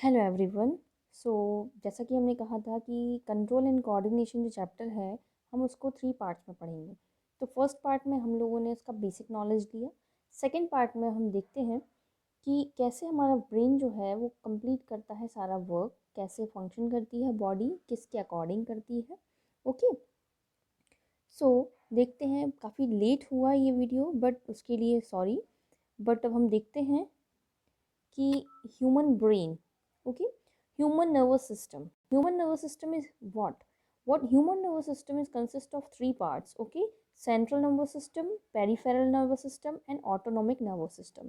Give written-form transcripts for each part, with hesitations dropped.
Hello everyone. सो जैसा कि हमने कहा था कि कंट्रोल एंड कोऑर्डिनेशन जो चैप्टर है हम उसको 3 पार्ट्स में पढ़ेंगे। तो फर्स्ट पार्ट में हम लोगों ने इसका बेसिक नॉलेज लिया। सेकंड पार्ट में हम देखते हैं कि कैसे हमारा ब्रेन जो है वो कंप्लीट करता है सारा वर्क, कैसे फंक्शन करती है बॉडी, किसके अकॉर्डिंग करती है। ओके, सो देखते हैं। काफ़ी लेट हुआ ये वीडियो बट उसके लिए सॉरी। बट अब हम देखते हैं कि human brain, okay, human nervous system is what human nervous system is consist of 3 parts, okay? Central nervous system, peripheral nervous system and autonomic nervous system.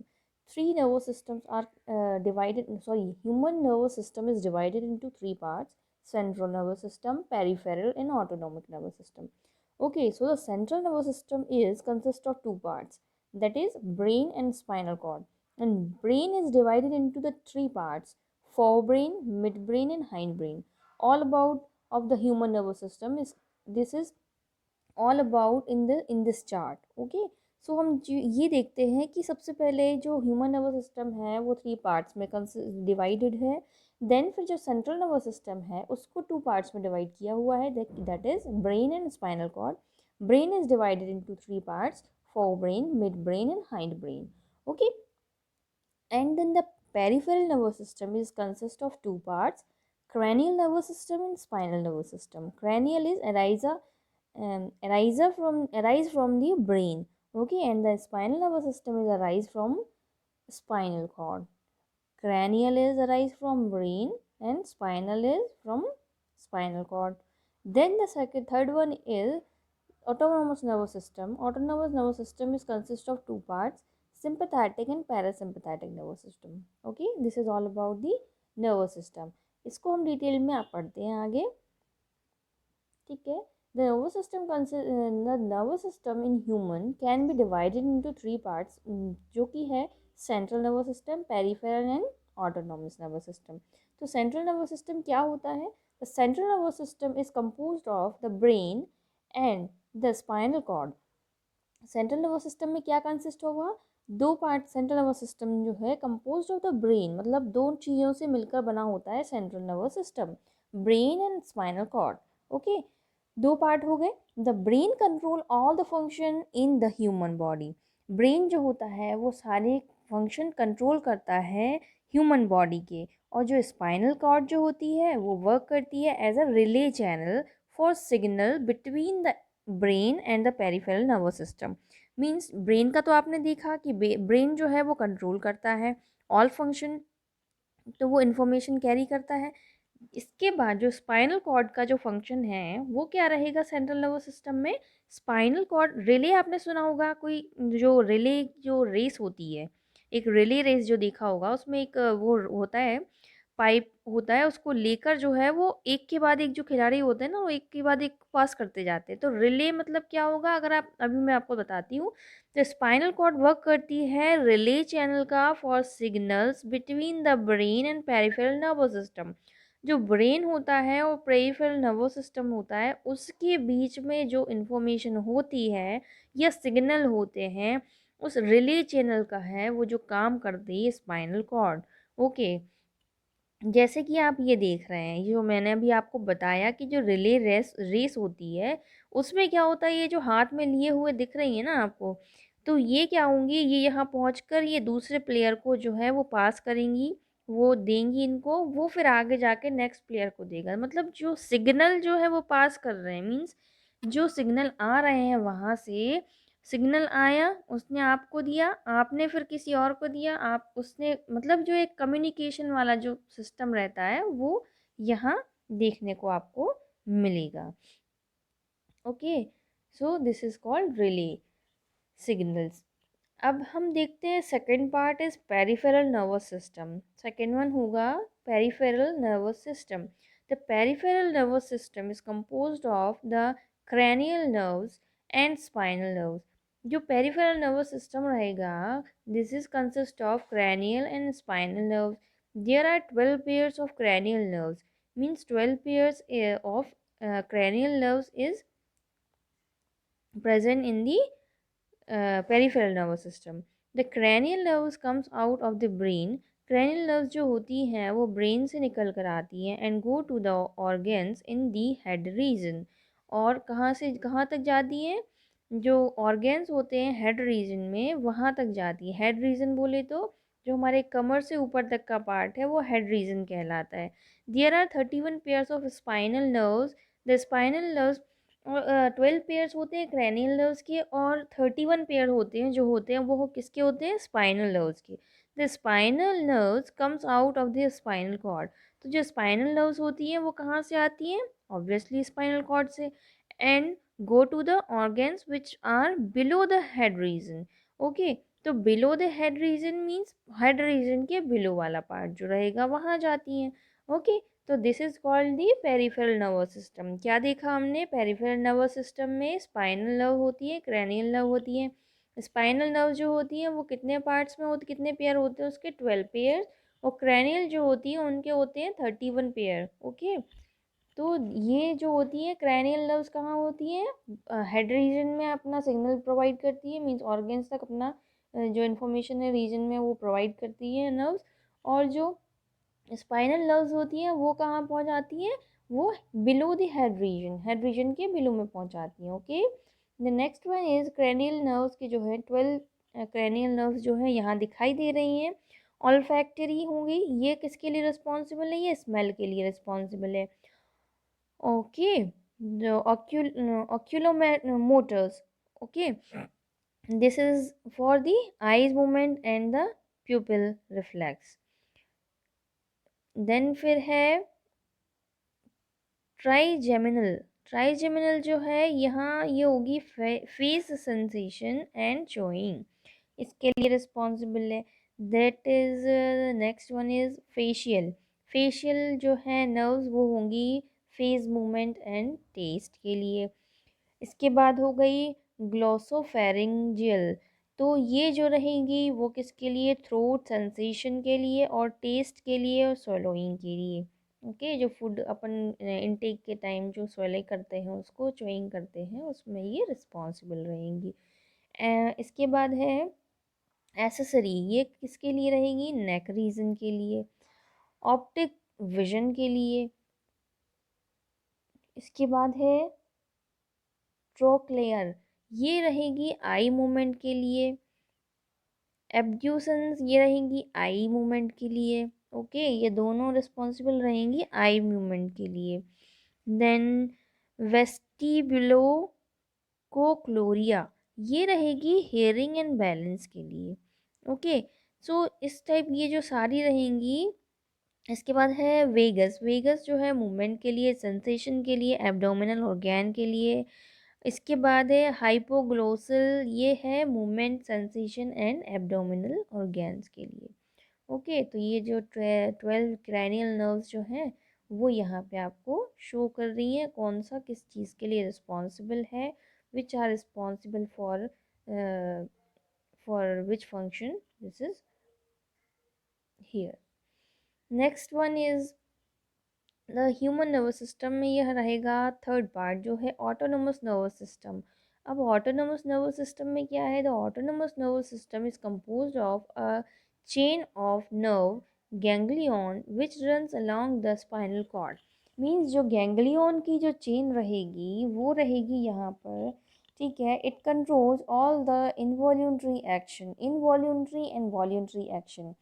Three nervous systems are human nervous system is divided into 3 parts: central nervous system, peripheral and autonomic nervous system. Okay, so the central nervous system is consist of 2 parts, that is brain and spinal cord. And brain is divided into the 3 parts: forebrain, midbrain and hindbrain. All about of the human nervous system is this is all about in this chart. Okay, सो हम ये देखते हैं कि सबसे पहले जो human nervous system है वो 3 पार्ट्स में डिवाइडेड है। देन फिर जो सेंट्रल नर्वस सिस्टम है उसको 2 पार्ट्स में डिवाइड किया हुआ है, that is brain and spinal cord. Brain is divided into 3 parts: forebrain, midbrain and hindbrain. Okay, and then the peripheral nervous system is consist of 2 parts: cranial nervous system and spinal nervous system. Cranial is arise from the brain, okay, and the spinal nervous system is arise from spinal cord. Cranial is arise from brain and spinal is from spinal cord. Then the third one is autonomous nervous system. Autonomous nervous system is consist of 2 parts: sympathetic and parasympathetic nervous system. Okay, this is all about the nervous system. इसको हम detail में आप पढ़ते हैं आगे, ठीक है. The nervous system in human can be divided into 3 parts, जो कि है central nervous system, peripheral and autonomous nervous system. तो central nervous system क्या होता है? The central nervous system is composed of the brain and the spinal cord. Central nervous system में क्या consist होगा? 2 पार्ट. सेंट्रल नर्वस सिस्टम जो है compose of the brain, मतलब 2 चीज़ों से मिलकर बना होता है central nervous system, brain and spinal cord. Okay, 2 part हो गए. The brain control all the function in the human body. Brain जो होता है वो सारे फंक्शन कंट्रोल करता है ह्यूमन बॉडी के. और जो स्पाइनल कॉर्ड जो होती है वो वर्क करती है as a relay channel for signal between the brain and the peripheral nervous system. Means brain का तो आपने देखा कि ब्रेन जो है वो कंट्रोल करता है ऑल फंक्शन, तो वो इन्फॉर्मेशन कैरी करता है. इसके बाद जो स्पाइनल कॉर्ड का जो फंक्शन है वो क्या रहेगा सेंट्रल नर्वस सिस्टम में? स्पाइनल कॉर्ड रिले, आपने सुना होगा कोई जो रिले जो रेस होती है, एक रिले रेस जो देखा होगा, उसमें एक वो होता है, पाइप होता है, उसको लेकर जो है वो एक के बाद एक जो खिलाड़ी होते हैं ना वो एक के बाद एक पास करते जाते हैं. तो रिले मतलब क्या होगा, अगर आप अभी मैं आपको बताती हूँ. तो स्पाइनल कॉर्ड वर्क करती है रिले चैनल का for signals between the brain and peripheral nervous system. जो ब्रेन होता है और पेरिफेरल नर्वस सिस्टम होता है उसके बीच में जो इन्फॉर्मेशन होती है या सिग्नल होते हैं उस रिले चैनल का है वो जो काम करती है स्पाइनल कॉर्ड. ओके, जैसे कि आप ये देख रहे हैं, ये जो मैंने अभी आपको बताया कि जो रिले रेस रेस होती है उसमें क्या होता है, ये जो हाथ में लिए हुए दिख रही है ना आपको, तो ये क्या होंगी, ये यहाँ पहुंचकर ये दूसरे प्लेयर को जो है वो पास करेंगी, वो देंगी इनको, वो फिर आगे जाके नेक्स्ट प्लेयर को देगा. मतलब जो सिग्नल जो है वो पास कर रहे हैं, मीन्स जो सिग्नल आ रहे हैं वहाँ से, सिग्नल आया उसने आपको दिया, आपने फिर किसी और को दिया, आप उसने, मतलब जो एक कम्युनिकेशन वाला जो सिस्टम रहता है वो यहाँ देखने को आपको मिलेगा. Okay, so this is called relay signals. अब हम देखते हैं second part is peripheral nervous system. Second one होगा peripheral nervous system. The peripheral nervous system is composed of the cranial nerves and spinal nerves. जो peripheral nervous system रहेगा, this is consist of cranial and spinal nerves. There are 12 pairs of cranial nerves, means 12 pairs of cranial nerves is present in the peripheral nervous system. The cranial nerves comes out of the brain. Cranial nerves जो होती हैं वो brain से निकल कर आती हैं and go to the organs in the head region. और कहाँ से कहाँ तक जाती हैं? जो ऑर्गन्स होते हैं हेड रीजन में वहाँ तक जाती है। हेड रीजन बोले तो जो हमारे कमर से ऊपर तक का पार्ट है वो हेड रीजन कहलाता है। There are 31 pairs of spinal nerves. The spinal nerves 12 pairs होते हैं क्रैनियल नर्व्स के और 31 पेयर होते हैं जो होते हैं वो किसके होते हैं? स्पाइनल नर्व्स के। The spinal nerves comes out of the spinal cord. तो जो स्पाइनल नर्व्स होती हैं वो कहाँ से आती हैं? ऑब्वियसली स्पाइनल कॉर्ड से। And go to the organs which are below the head region. Okay, तो below the head region means head region के बिलो वाला पार्ट जो रहेगा वहाँ जाती हैं। ओके, तो this is called the peripheral nervous system. क्या देखा हमने? पेरिफेरल नर्वस सिस्टम में स्पाइनल नर्व होती है, क्रैनियल नर्व होती है। स्पाइनल नर्व जो होती है वो कितने पार्ट्स में होती, कितने पेयर होते हैं उसके? 12 पेयर। और क्रैनियल जो होती है उनके होते हैं 31 पेयर। ओके, तो ये जो होती है क्रैनियल नर्व्स कहाँ होती है? हेड रीजन में अपना सिग्नल प्रोवाइड करती है, मीन्स ऑर्गन्स तक अपना जो इन्फॉर्मेशन है रीजन में वो प्रोवाइड करती है नर्व्स। और जो स्पाइनल नर्व्स होती हैं वो कहाँ पहुँचाती हैं? वो बिलो द हेड रीजन के बिलो में पहुँचाती हैं। Okay, the next one is cranial nerves के जो है 12 क्रेनियल नर्व्स जो है यहाँ दिखाई दे रही हैं। ऑल्फैक्टरी होंगी, ये किसके लिए रिस्पॉन्सिबल है? ये स्मेल के लिए रिस्पॉन्सिबल है। Okay, the oculomotor okay, this is for the eyes movement and the pupil reflex। Then फिर है ट्राइजेमिनल। ट्राइजेमिनल जो है यहाँ ये होगी फेस सेंसेशन एंड चोइंग, इसके लिए रिस्पॉन्सिबल है। That is next one is facial. Facial जो है नर्व्स वो होंगी फेस मूवमेंट एंड टेस्ट के लिए। इसके बाद हो गई ग्लोसोफेरिंजियल, तो ये जो रहेंगी वो किसके लिए? थ्रोट सेंसेशन के लिए और टेस्ट के लिए और swallowing के लिए। ओके, जो फूड अपन इनटेक के टाइम जो swallow करते हैं उसको च्युइंग करते हैं उसमें ये रिस्पॉन्सिबल रहेंगी। इसके बाद है एसेसरी, ये किसके लिए रहेगी? नेक रीजन के लिए। ऑप्टिक विजन के लिए। इसके बाद है ट्रोक्लेयर, ये रहेगी आई मूवमेंट के लिए। एब्ड्यूसन्स ये रहेंगी आई मूवमेंट के लिए। ओके, ये दोनों रिस्पॉन्सिबल रहेंगी आई मूवमेंट के लिए। देन वेस्टिबुलो कोक्लोरिया, ये रहेगी हेयरिंग एंड बैलेंस के लिए। ओके, सो इस टाइप ये जो सारी रहेंगी। इसके बाद है वेगस। वेगस जो है मूवमेंट के लिए, सेंसेशन के लिए, एब्डोमिनल ऑर्गन के लिए। इसके बाद है हाइपोग्लोसल, ये है movement, sensation and abdominal organs के लिए। ओके, तो ये जो 12 क्रैनियल नर्व्स जो हैं वो यहाँ पे आपको शो कर रही हैं कौन सा किस चीज़ के लिए रिस्पॉन्सिबल है, which are responsible for which function, this is here. Next one is the human nervous system में यह रहेगा थर्ड पार्ट जो है ऑटोनोमस नर्वस सिस्टम। अब ऑटोनोमस नर्वस सिस्टम में क्या है? The autonomous nervous system is composed of a chain of nerve ganglion which runs along the spinal cord. Means जो गैंग्लियन की जो चेन रहेगी वो रहेगी यहाँ पर, ठीक है। It controls all the involuntary action, involuntary and voluntary action.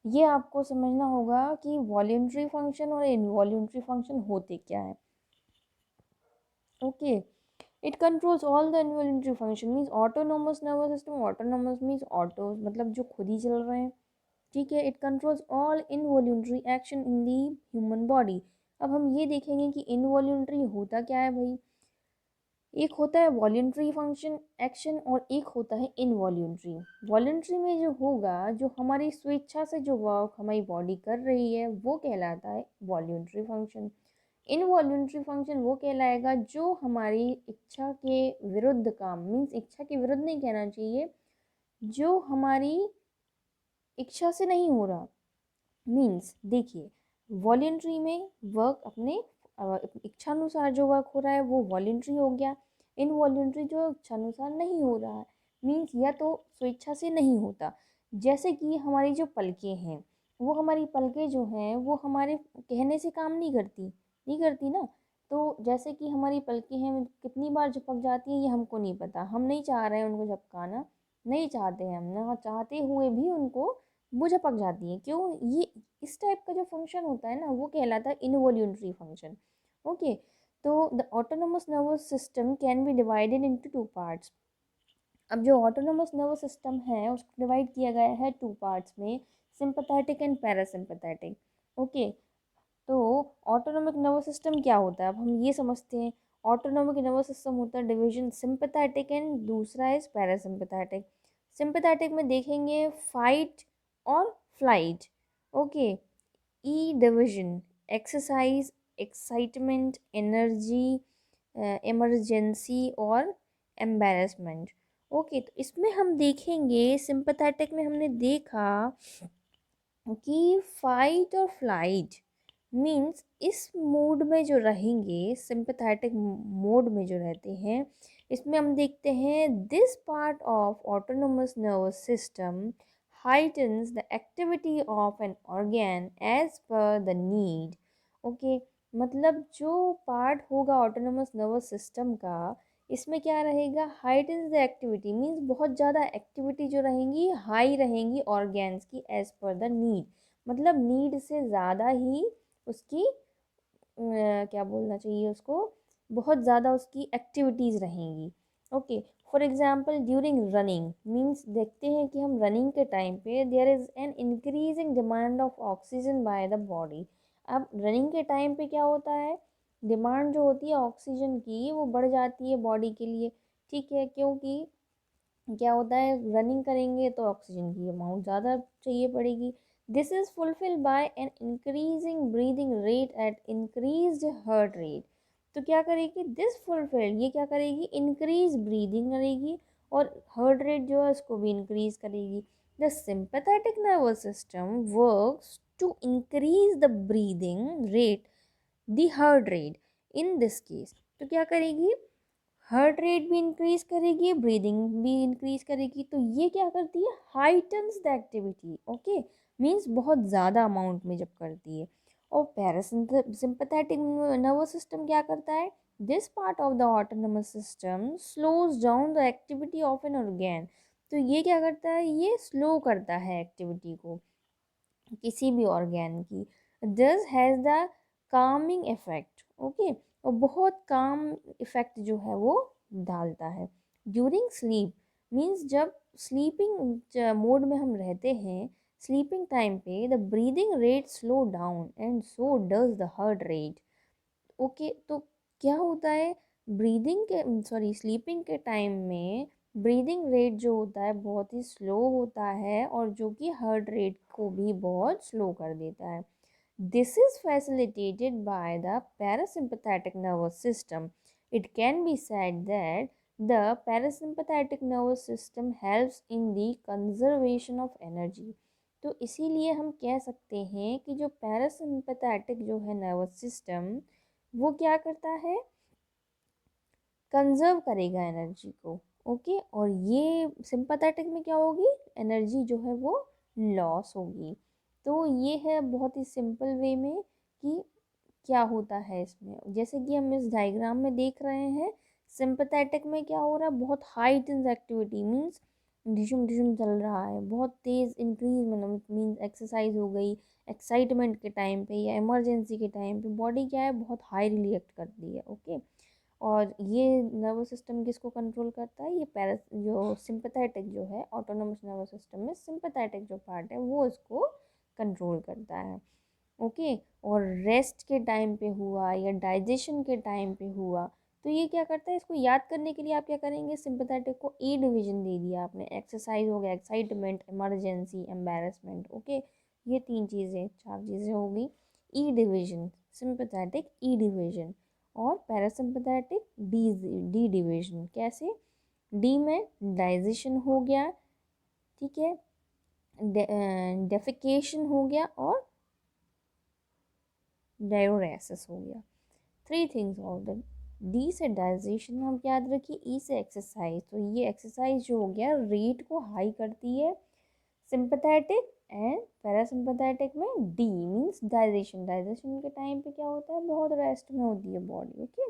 ये आपको समझना होगा कि वॉल्यूंट्री फंक्शन और इनवॉल्यूंट्री फंक्शन होते क्या है। Okay, it controls all the involuntary function means autonomous nervous system, autonomous means auto मतलब जो खुद ही चल रहे हैं, ठीक है। It controls all involuntary action in the human body. अब हम ये देखेंगे कि इनवॉल्यूंट्री होता क्या है भाई। एक होता है वॉल्यूंट्री फंक्शन एक्शन और एक होता है इनवॉल्यूंट्री। वॉल्यूंट्री में जो होगा, जो हमारी स्वेच्छा से जो वर्क हमारी बॉडी कर रही है वो कहलाता है वॉल्यूंट्री फंक्शन। इनवॉल्यूंट्री फंक्शन वो कहलाएगा जो हमारी इच्छा के विरुद्ध काम, मीन्स इच्छा के विरुद्ध नहीं कहना चाहिए, जो हमारी इच्छा से नहीं हो रहा। मीन्स देखिए, वॉलेंट्री में वर्क अपने इच्छानुसार जो वर्क हो रहा है वो वॉलेंट्री हो गया। इनवॉलेंट्री जो इच्छानुसार नहीं हो रहा है, मीन्स या तो स्वेच्छा से नहीं होता। जैसे कि हमारी जो पलकें हैं, वो हमारी पलकें जो हैं वो हमारे कहने से काम नहीं करती ना। तो जैसे कि हमारी पलकें हैं कितनी बार झपक जाती हैं ये हमको नहीं पता, हम नहीं चाह रहे हैं उनको झपकाना, नहीं चाहते हैं हम ना, चाहते हुए भी उनको वो झपक जाती हैं। क्यों? ये इस टाइप का जो फंक्शन होता है ना वो कहलाता है इनवॉल्यूंटरी फंक्शन। ओके, तो the autonomous nervous system can be divided into two parts. अब जो ऑटोनोमस नर्वस सिस्टम है उसको डिवाइड किया गया है टू पार्ट्स में, सिंपैथेटिक एंड पैरासिम्पैथेटिक। ओके, तो ऑटोनोमिक नर्वस सिस्टम क्या होता है अब हम ये समझते हैं। ऑटोनोमिक नर्वस सिस्टम होता है डिवीजन सिंपैथेटिक एंड दूसरा इज पैरासिम्पैथेटिक। सिंपैथेटिक में देखेंगे fight or flight. Okay, E division exercise, excitement, energy, emergency और एम्बेरसमेंट। ओके, तो इसमें हम देखेंगे सिंपैथेटिक में हमने देखा कि फाइट और फ्लाइट मीन्स इस मोड में जो रहेंगे, सिंपैथेटिक मोड में जो रहते हैं, इसमें हम देखते हैं this part of autonomous nervous system heightens the activity of an organ as per the need. Okay, मतलब जो पार्ट होगा ऑटोनोमस नर्वस सिस्टम का, इसमें क्या रहेगा, हाइटन्स द एक्टिविटी मीन्स बहुत ज़्यादा एक्टिविटी जो रहेंगी हाई रहेंगी ऑर्गेन्स की एज पर द नीड, मतलब नीड से ज़्यादा ही उसकी क्या बोलना चाहिए उसको, बहुत ज़्यादा उसकी एक्टिविटीज़ रहेंगी। Okay, for example during running means देखते हैं कि हम रनिंग के टाइम पे there is an increasing demand of oxygen by the body. अब रनिंग के टाइम पे क्या होता है, डिमांड जो होती है ऑक्सीजन की वो बढ़ जाती है बॉडी के लिए। ठीक है, क्योंकि क्या होता है रनिंग करेंगे तो ऑक्सीजन की अमाउंट ज़्यादा चाहिए पड़ेगी। This is fulfill by an increasing breathing rate at increased heart rate. तो क्या करेगी दिस फुलफिल, ये क्या करेगी, इंक्रीज ब्रीदिंग करेगी और हार्ट रेट जो है उसको भी इंक्रीज करेगी। The sympathetic nervous system works to increase the breathing rate, the heart rate in this case. तो क्या करेगी, हार्ट रेट भी इंक्रीज करेगी, ब्रीदिंग भी इंक्रीज करेगी। तो ये क्या करती है, heightens the activity. Okay, means बहुत ज़्यादा अमाउंट में जब करती है। और पैरासिम्पैथेटिक नर्वस सिस्टम क्या करता है, this part of the autonomous system slows down the activity of N organ. तो ये क्या करता है, ये स्लो करता है एक्टिविटी को किसी भी ऑर्गेन की। This has the Kameng effect. Okay, और बहुत काम इफेक्ट जो है वो डालता है। ड्यूरिंग स्लीप मीन्स जब स्लीपिंग मोड में हम रहते हैं, स्लीपिंग टाइम पे the breathing rate slow down and so does the heart rate. Okay, तो क्या होता है, ब्रीदिंग के सॉरी स्लीपिंग के टाइम में ब्रीदिंग रेट जो होता है बहुत ही स्लो होता है और जो कि हार्ट रेट को भी बहुत स्लो कर देता है। This is facilitated by the parasympathetic nervous system. It can be said that the parasympathetic nervous system helps in the conservation of energy. तो इसीलिए हम कह सकते हैं कि जो पैरासिम्पैथेटिक जो है नर्वस सिस्टम वो क्या करता है, कंजर्व करेगा एनर्जी को। ओके, और ये सिंपैथेटिक में क्या होगी, एनर्जी जो है वो लॉस होगी। तो ये है बहुत ही सिंपल वे में कि क्या होता है इसमें, जैसे कि हम इस डायग्राम में देख रहे हैं। सिंपैथेटिक में क्या हो रहा है, बहुत हाई टेंस एक्टिविटी मीन्स डिशुम डिशुम चल रहा है, बहुत तेज़ इंक्रीज मीन्स एक्सरसाइज हो गई, एक्साइटमेंट के टाइम पे या इमरजेंसी के टाइम पे बॉडी क्या है बहुत हाई रिएक्ट करती है। ओके, और ये नर्वस सिस्टम किसको कंट्रोल करता है, ये पैरा जो सिंपैथेटिक जो है ऑटोनोमस नर्वस सिस्टम में सिंपैथेटिक जो पार्ट है वो इसको कंट्रोल करता है। ओके, और रेस्ट के टाइम पे हुआ या डाइजेशन के टाइम पे हुआ तो ये क्या करता है, इसको याद करने के लिए आप क्या करेंगे, सिंपैथेटिक को ई डिवीजन दे दिया आपने, एक्सरसाइज हो गया, एक्साइटमेंट, इमरजेंसी, एम्बेरसमेंट। ओके, ये तीन चीज़ें चार चीज़ें हो गई। ई डिवीजन सिंपैथेटिक ई डिवीजन और पैरासिम्पैथेटिक डी डी डिवीजन। कैसे, डी में डाइजेशन हो गया, ठीक है, डेफिकेशन हो गया और डायोरेसिस हो गया। Three things of the, D से डाइजेशन हम याद रखिए, ई से एक्सरसाइज, तो ये एक्सरसाइज जो हो गया रेट को हाई करती है। सिंपैथेटिक एंड पैरासिम्पथेटिक में डी मीन्स डाइजेशन। डाइजेशन के टाइम पे क्या होता है, बहुत रेस्ट में होती है body. Okay,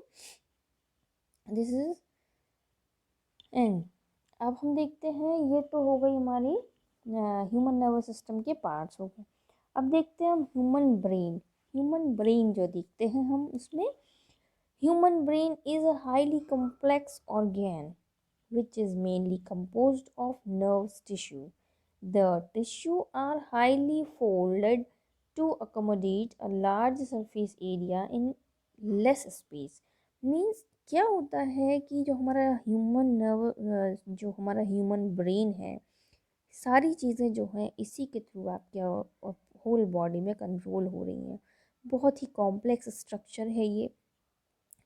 this is and अब हम देखते हैं, ये तो हो गई हमारी ह्यूमन नर्वस सिस्टम के पार्ट्स हो गए। अब देखते हैं हम ह्यूमन ब्रेन। ह्यूमन ब्रेन जो देखते हैं हम उसमें, human brain is a highly complex organ which is mainly composed of nervous tissue. The tissue are highly folded to accommodate a large surface area in less space. Means क्या होता है कि जो हमारा जो हमारा ह्यूमन ब्रेन है, सारी चीज़ें जो हैं इसी के थ्रू आपके होल बॉडी में कंट्रोल हो रही हैं। बहुत ही कॉम्प्लेक्स स्ट्रक्चर है ये,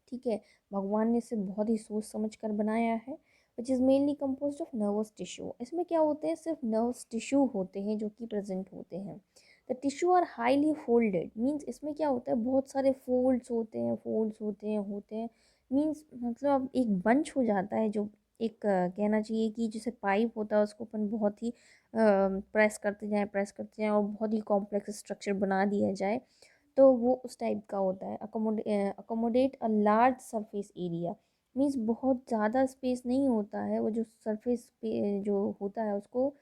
ठीक है। भगवान ने इसे बहुत ही सोच समझ कर बनाया है। Which is mainly compose of nervous tissue. इसमें क्या होते हैं, सिर्फ नर्वस टिश्यू होते हैं जो कि प्रेजेंट होते हैं। The tissue are highly folded means इसमें क्या होता है, बहुत सारे फोल्ड्स होते हैं, होते हैं मीन्स मतलब अब एक बंच हो जाता है, जो एक कहना चाहिए कि जैसे पाइप होता है उसको अपन बहुत ही प्रेस करते जाएँ और बहुत ही कॉम्प्लेक्स स्ट्रक्चर बना दिया जाए, तो वो उस टाइप का होता है। Accommodate a large surface area means बहुत ज़्यादा स्पेस नहीं होता है, वो जो सरफेस जो होता है उसको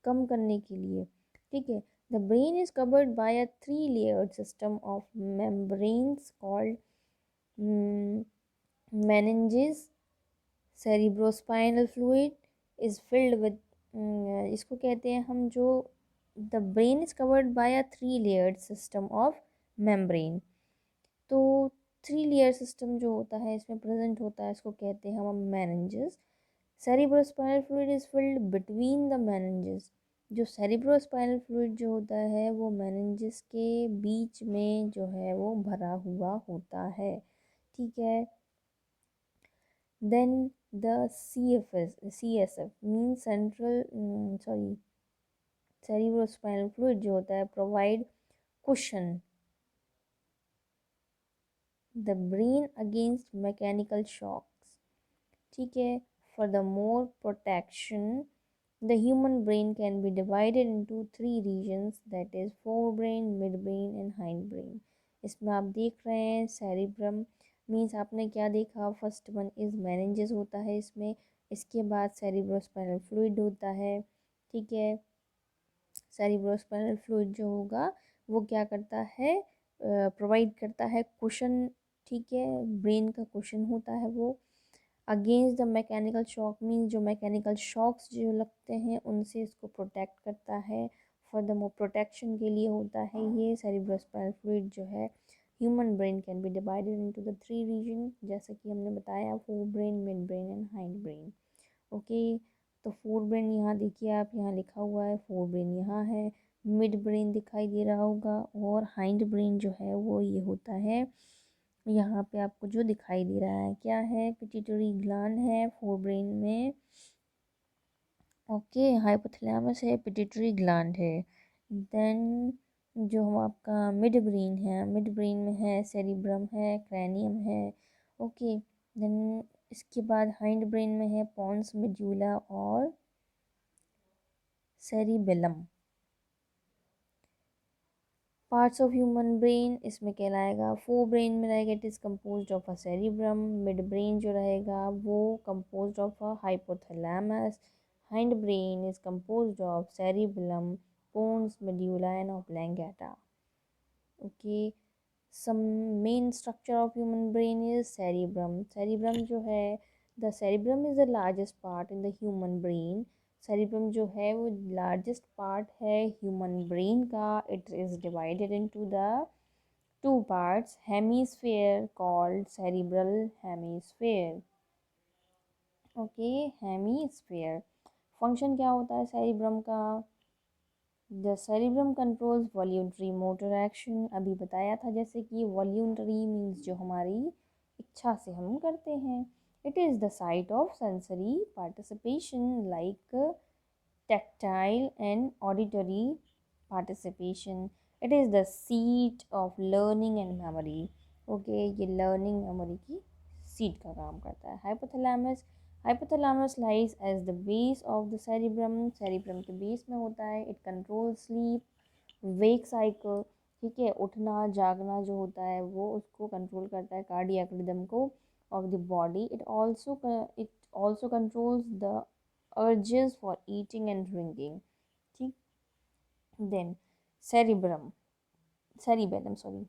कम करने के लिए, ठीक है। The brain is covered by a 3 layered system of membranes called meninges. Cerebrospinal fluid is filled with इसको कहते हैं हम जो the brain is covered by a 3 layered system of membrane. तो 3 लेयर सिस्टम जो होता है इसमें प्रेजेंट होता है, इसको कहते हैं हम meninges. Cerebrospinal fluid is filled between the meninges. जो सेरिब्रोस्पाइनल फ्लूइड जो होता है वो मेनिंजेस के बीच में जो है वो भरा हुआ होता है, ठीक है। Then the CSF mean cerebrospinal fluid जो होता है provide cushion the brain against mechanical shocks, ठीक है। For the more protection the human brain can be divided into 3 regions, that is forebrain, midbrain and hindbrain. इसमें आप देख रहे हैं सेरिब्रम मीन्स आपने क्या देखा, फर्स्ट वन इज मेनिंजेस होता है इसमें, इसके बाद सेरिब्रोस्पाइनल फ्लूइड होता है, ठीक है। सेरिब्रोस्पाइनल फ्लूइड जो होगा वो क्या करता है, प्रोवाइड करता है कुशन, ठीक है, ब्रेन का कुशन होता है वो। Against the mechanical shock means जो मैकेनिकल शॉक्स जो लगते हैं उनसे इसको प्रोटेक्ट करता है। फॉर द मोर प्रोटेक्शन के लिए होता है ये सेरिब्रोस्पाइनल फ्लूइड जो है। Human brain can be divided into the 3 region, जैसे कि हमने बताया, forebrain, midbrain and hindbrain. Okay, तो फोर ब्रेन यहाँ देखिए आप, यहाँ लिखा हुआ है फोर ब्रेन यहाँ है, मिड ब्रेन दिखाई दे रहा होगा, और हाइंड ब्रेन जो है वो ये होता है यहाँ पे आपको जो दिखाई दे रहा है, क्या है, पिट्यूटरी ग्लैंड है फोर ब्रेन में। ओके, हाइपोथैलेमस है, पिट्यूटरी ग्लैंड है। देन जो हम आपका मिड ब्रेन है, मिड ब्रेन में है सेरिब्रम है, क्रैनियम है। ओके, देन इसके बाद हाइंड ब्रेन में है पॉन्स मेड्यूला और cerebellum. Parts of human brain इसमें कहलाएगा, फोर ब्रेन में रहेगा it is compose of a cerebrum, midbrain जो रहेगा वो compose of a hypothalamus, hindbrain is compose of cerebellum, pons medulla and oblongata. Okay, some main structure of human brain is cerebrum. Cerebrum जो है, the cerebrum is the largest part in the human brain. Cerebrum जो है वो largest part है human brain का। It is divided into the 2 parts, hemisphere called cerebral hemisphere. Okay, hemisphere function क्या होता है सेरिब्रम का, the cerebrum controls voluntary motor action. अभी बताया था जैसे कि वॉल्यूंटरी मीन्स जो हमारी इच्छा से हम करते हैं। It is the site of sensory participation like tactile and auditory participation. It is the seat of learning and memory. Okay, ये लर्निंग मेमोरी की सीट का काम करता है। Hypothalamus hypothalamus lies as the base of the cerebrum, cerebrum के base में होता है। It control sleep wake cycle, ठीक है, उठना जागना जो होता है वो उसको कंट्रोल करता है, कार्डियक रिदम को of the body. It also controls the urges for eating and drinking, ठीक। Then cerebrum cerebellum sorry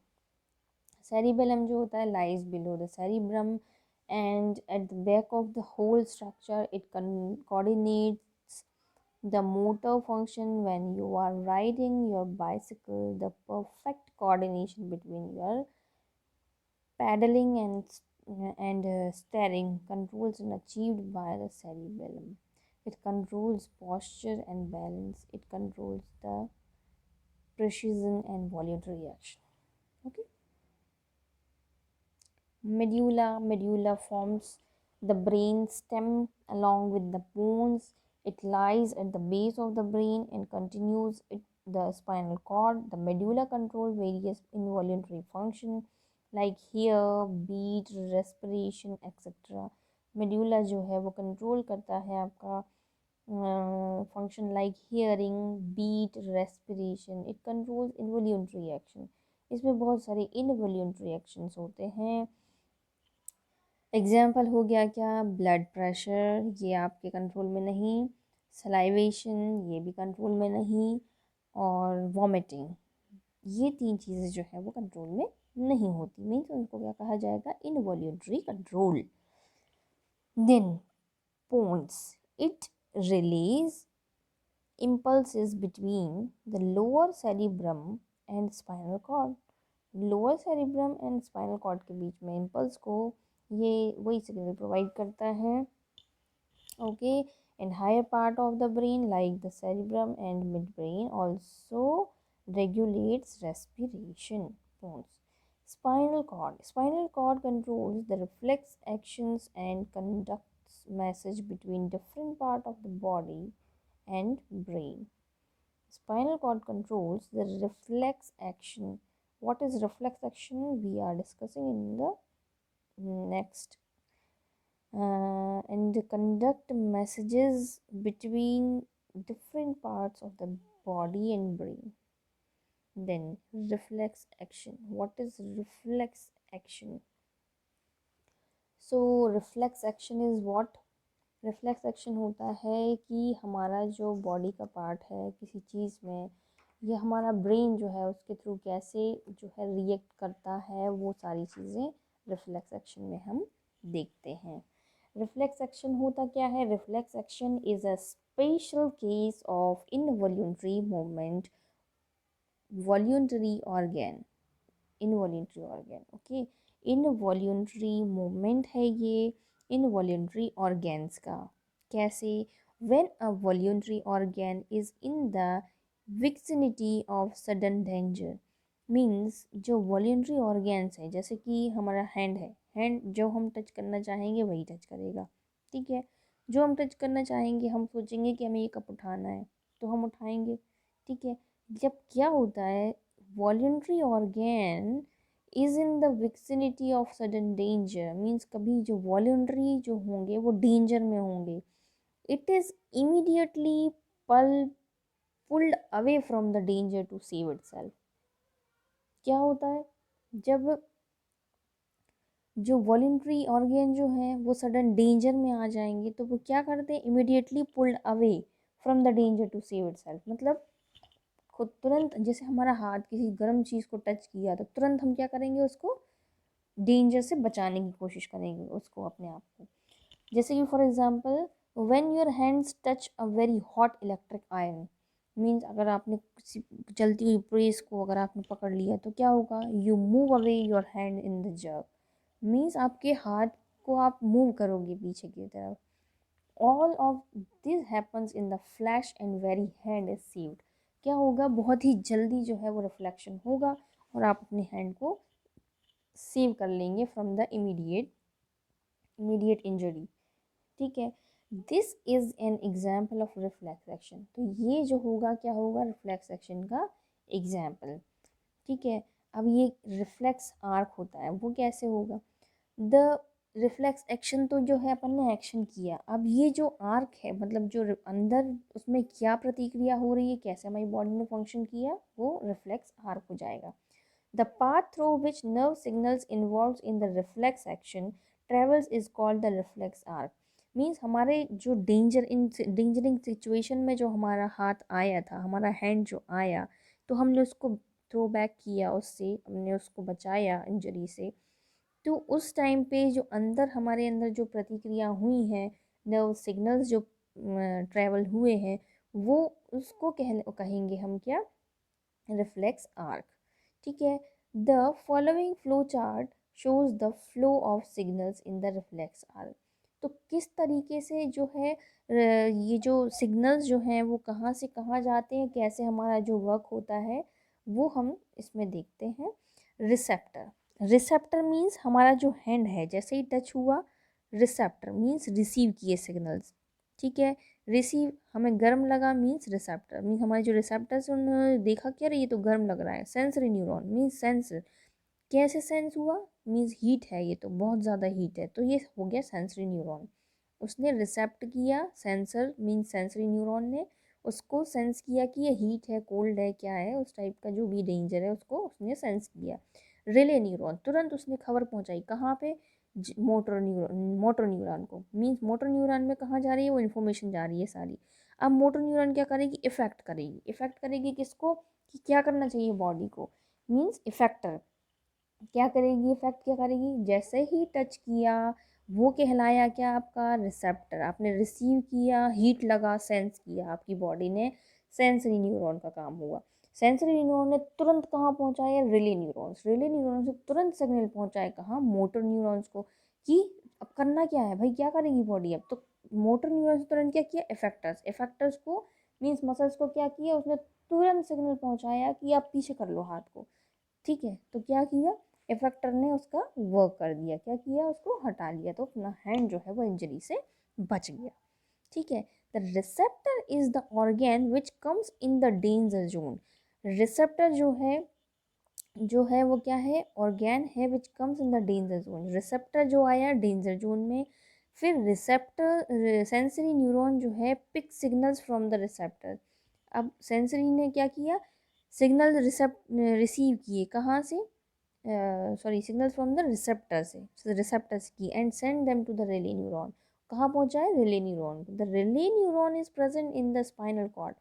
cerebellum जो होता है lies below the cerebrum and at the back of the whole structure. It coordinates the motor function when you are riding your bicycle. The perfect coordination between your pedaling and steering controls are achieved by the cerebellum. It controls posture and balance. It controls the precision and voluntary action. Okay. Medulla forms the brain stem along with the bones. It lies at the base of the brain and continues it the spinal cord. The medulla controls various involuntary function like hear, beat, respiration, etc. medulla जो है वो control करता है आपका function like hearing, beat, respiration. It controls involuntary action. इसमें बहुत सारे involuntary actions होते हैं। एग्जाम्पल हो गया क्या, ब्लड प्रेशर, ये आपके कंट्रोल में नहीं। सलाइवेशन, ये भी कंट्रोल में नहीं। और वॉमिटिंग, ये तीन चीज़ें जो है वो कंट्रोल में नहीं होती, मीन्स उनको क्या कहा जाएगा, involuntary control. Then pons, it release impulses between the lower cerebrum and spinal cord. Lower cerebrum and spinal cord के बीच में इम्पल्स को ये वही सिग्नल प्रोवाइड करता है। Okay, and higher part of the brain like the cerebrum and mid brain also regulates respiration. Pons. Spinal cord controls the reflex actions and conducts message between different part of the body and brain. Spinal cord controls the reflex action. What is reflex action? We are discussing in the next. And conduct messages between different parts of the body and brain. Then reflex action. What is reflex action? So reflex action is what? Reflex action होता है कि हमारा जो body का part है किसी चीज़ में, ये हमारा ब्रेन जो है उसके थ्रू कैसे जो है रिएक्ट करता है, वो सारी चीज़ें रिफ्लेक्स एक्शन में हम देखते हैं। रिफ्लेक्स एक्शन होता क्या है? Reflex action is a special case of involuntary movement, voluntary organ, involuntary organ. Okay, involuntary movement है ये इनवॉल्यूंटरी ऑर्गेन्स का। कैसे? When a voluntary organ is in the vicinity of sudden danger, means जो voluntary organs है, जैसे कि हमारा hand है, हैंड जो हम टच करना चाहेंगे वही टच करेगा, ठीक है। जो हम टच करना चाहेंगे, हम सोचेंगे कि हमें ये कप उठाना है तो हम उठाएंगे, ठीक है। जब क्या होता है, voluntary organ is in the vicinity of sudden danger, means कभी जो वॉल्यूंटरी जो होंगे वो डेंजर में होंगे, it is immediately pulled away from the danger to save itself. क्या होता है, जब जो वॉल्यूंटरी ऑर्गेन जो हैं वो सडन डेंजर में आ जाएंगे तो वो क्या करते हैं, immediately pulled away from the danger to save itself. मतलब खुद तुरंत, जैसे हमारा हाथ किसी गर्म चीज़ को टच किया तो तुरंत हम क्या करेंगे, उसको डेंजर से बचाने की कोशिश करेंगे उसको, अपने आप को। जैसे कि for example, when your hands touch a very hot electric iron, means अगर आपने किसी जलती हुई प्रेस को अगर आपने पकड़ लिया तो क्या होगा, you move away your hand in the jerk, means आपके हाथ को आप मूव करोगे पीछे की तरफ। All of this happens in the flash and very hand is saved. क्या होगा, बहुत ही जल्दी जो है वो रिफ्लेक्शन होगा और आप अपने हैंड को सेव कर लेंगे फ्रॉम द इमीडिएट इंजरी, ठीक है। This is an example of reflex action. तो ये जो होगा क्या होगा, रिफ्लेक्स एक्शन का एग्जाम्पल, ठीक है। अब ये रिफ्लेक्स आर्क होता है वो कैसे होगा, द रिफ्लेक्स एक्शन तो जो है अपन ने एक्शन किया, अब ये जो आर्क है मतलब जो अंदर उसमें क्या प्रतिक्रिया हो रही है, कैसे हमारी बॉडी में फंक्शन किया, वो रिफ्लेक्स आर्क हो जाएगा। The path through which nerve signals involve in the reflex action travels is called the reflex arc. Means हमारे जो डेंजरिंग सिचुएशन में जो हमारा हाथ आया था, हमारा हैंड जो आया, तो हमने उसको थ्रो बैक किया, उससे हमने उसको बचाया इंजरी से। तो उस टाइम पे जो अंदर हमारे अंदर जो प्रतिक्रिया हुई हैं, नर्व सिग्नल्स जो ट्रैवल हुए हैं, वो उसको कहेंगे हम क्या, रिफ्लेक्स आर्क। ठीक है। The following flow chart shows the flow of signals in the reflex arc. तो किस तरीके से जो है ये जो सिग्नल्स जो हैं वो कहाँ से कहाँ जाते हैं, कैसे हमारा जो वर्क होता है, वो हम इसमें देखते हैं। रिसेप्टर, रिसेप्टर मीन्स हमारा जो हैंड है जैसे ही टच हुआ, रिसेप्टर मीन्स रिसीव किए सिग्नल्स। ठीक है। रिसीव, हमें गर्म लगा मीन्स रिसेप्टर, मीन्स हमारे जो रिसेप्टर्स उन्होंने देखा क्या ये तो गर्म लग रहा है। सेंसरी न्यूरॉन मीन्स सेंस, कैसे सेंस हुआ, मीन्स हीट है, ये तो बहुत ज़्यादा हीट है, तो ये हो गया सेंसरी न्यूरॉन। उसने रिसेप्ट किया, सेंसर मीन्स सेंसरी न्यूरॉन ने उसको सेंस किया कि ये हीट है, कोल्ड है, क्या है, उस टाइप का जो भी डेंजर है उसको उसने सेंस किया। रिले न्यूरॉन, तुरंत उसने खबर पहुंचाई कहाँ पे, मोटर न्यूरॉन को। मीन्स मोटर न्यूरॉन में कहाँ जा रही है, वो इन्फॉर्मेशन जा रही है सारी। अब मोटर न्यूरॉन क्या करेगी, इफेक्ट करेगी। इफेक्ट करेगी किसको, कि क्या करना चाहिए बॉडी को, मीन्स इफेक्टर क्या करेगी, इफेक्ट क्या करेगी, जैसे ही टच किया वो कहलाया क्या, आपका रिसेप्टर। आपने रिसीव किया, हीट लगा, सेंस किया, आपकी बॉडी ने, सेंसरी न्यूरॉन का काम हुआ। सेंसरी न्यूरॉन ने तुरंत कहाँ पहुँचाया, रिले न्यूरॉन्स, रिले न्यूरॉन से तुरंत सिग्नल पहुँचाए कहाँ, मोटर न्यूरॉन्स को, कि अब करना क्या है भाई, क्या करेगी बॉडी अब तो। मोटर न्यूरॉन से तुरंत क्या किया, इफेक्टर्स, इफेक्टर्स को मीन्स मसल्स को क्या किया उसने, तुरंत सिग्नल पहुँचाया कि आप पीछे कर लो हाथ को। ठीक है, तो क्या किया, इफेक्टर ने उसका वर्क कर दिया, क्या किया, उसको हटा लिया, तो अपना हैंड जो है वो इंजरी से बच गया। ठीक है। The receptor is the organ which comes in the danger zone. Receptor जो है वो क्या है, ऑर्गेन है which comes in the danger zone. Receptor जो आया डेंजर जोन में, फिर रिसेप्टर सेंसरी न्यूरॉन जो है pick signals from the receptor. अब सेंसरी ने क्या किया, सिग्नल रिसीव किए कहाँ से, sorry signal from the receptor से, रिसेप्टर्स की, and send them to the relay neuron. कहाँ पहुँचाए, relay neuron. The relay neuron is present in the spinal cord.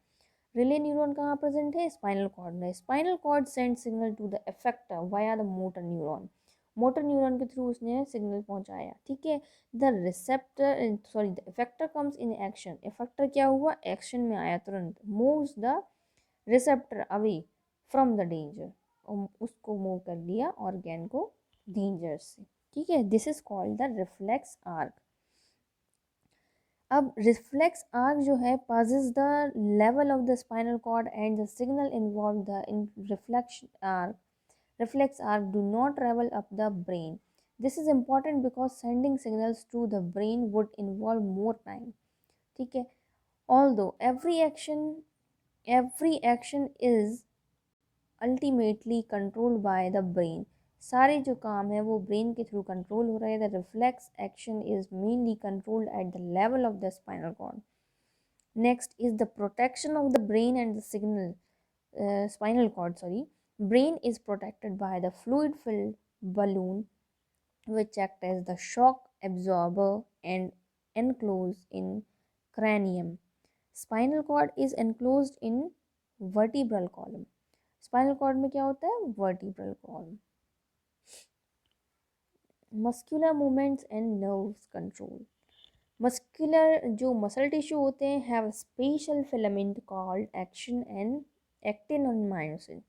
Relay neuron कहाँ प्रेजेंट है, स्पाइनल कॉर्ड में। Spinal cord send signal to the effector via the motor neuron. Motor neuron के through उसने signal पहुंचाया। ठीक है। The receptor sorry the effector comes in action. Effector क्या हुआ, एक्शन में आया, तुरंत moves the receptor away from the danger, उसको मूव कर दिया ऑर्गेन को डेंजर से। ठीक है, this is called the reflex arc. अब रिफ्लेक्स आर्क जो है passes the level of the spinal cord and the signal involve the in reflex arc do not travel up the brain. This is important because sending signals to the brain would involve more time. ठीक है। Although every action is ultimately controlled by the brain, सारे जो काम है वो brain के through control हो रहे हैं। The reflex action is mainly controlled at the level of the spinal cord. Next is the protection of the brain and the spinal cord. Sorry, brain is protected by the fluid-filled balloon, which act as the shock absorber and enclosed in cranium. Spinal cord is enclosed in vertebral column. Spinal cord में क्या होता है, vertebral column. Muscular movements and nerves control. Muscular जो muscle tissue होते हैं have special filament called action and actin and myosin.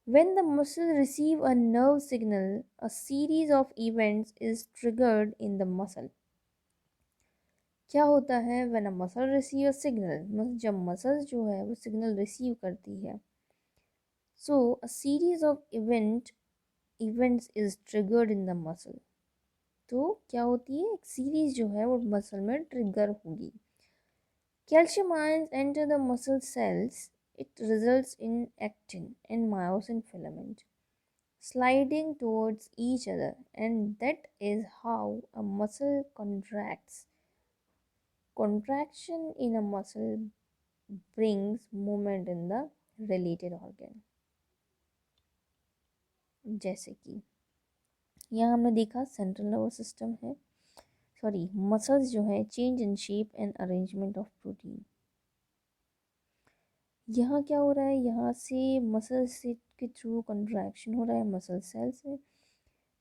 When the muscle receive a nerve signal, a series of events is triggered in the muscle. क्या होता है, when a muscle receive a signal, जब muscles जो है वो signal receive करती है, so a series of events is triggered in the muscle. तो क्या होती है, एक सीरीज जो है वो मसल में ट्रिगर होगी. Calcium ions enter the muscle cells. It results in actin and myosin filament. sliding towards each other, and that is how a muscle contracts. Contraction in a muscle brings movement in the related organ. जैसे कि यहाँ हमने देखा central nervous system है, sorry muscles जो है change in shape and arrangement of protein. यहाँ क्या हो रहा है, यहाँ से मसल से के थ्रू कंट्रैक्शन हो रहा है मसल सेल्स में,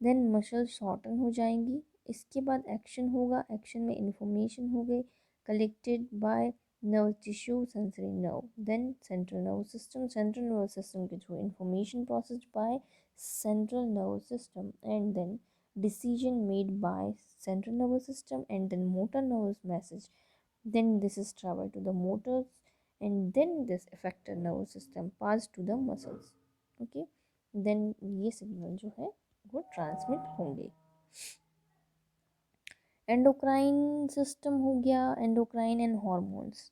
देन मसल शॉर्टन हो जाएंगी, इसके बाद एक्शन होगा, एक्शन में इंफॉर्मेशन हो गई collected by nerve tissue sensory nerve, then central nerve system, central nerve system के through information processed by central nervous system, and then decision made by central nervous system, and then motor nervous message, then this is travel to the motors, and then this affected nervous system pass to the muscles. Okay, then ये signal जो है वो transmit होंगे। Endocrine system हो गया, endocrine and hormones.